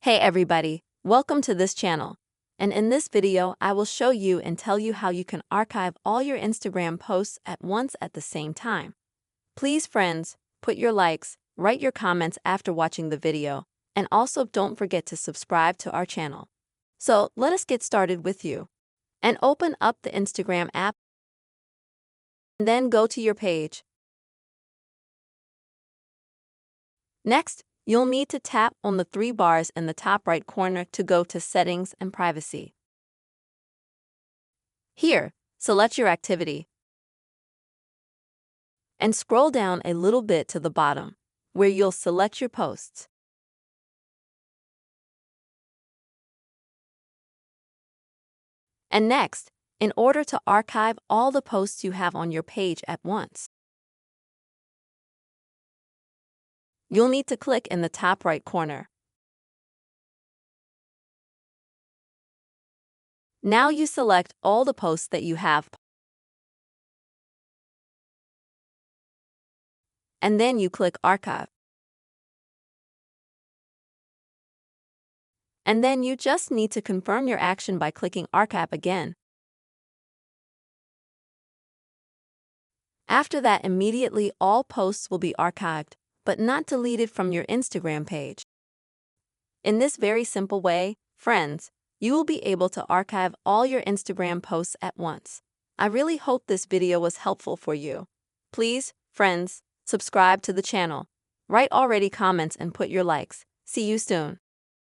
Hey everybody, welcome to this channel. And in this video, I will show you and tell you how you can archive all your Instagram posts at once at the same time. Please friends, put your likes, write your comments after watching the video, and also don't forget to subscribe to our channel. So let us get started with you. And open up the Instagram app, and then go to your page. Next, you'll need to tap on the three bars in the top right corner to go to Settings and Privacy. Here, select your activity and scroll down a little bit to the bottom, where you'll select your posts. And next, in order to archive all the posts you have on your page at once, you'll need to click in the top right corner. Now you select all the posts that you have, and then you click Archive. And then you just need to confirm your action by clicking Archive again. After that, immediately all posts will be archived, but not deleted from your Instagram page. In this very simple way, friends, you will be able to archive all your Instagram posts at once. I really hope this video was helpful for you. Please, friends, subscribe to the channel. Write already comments and put your likes. See you soon.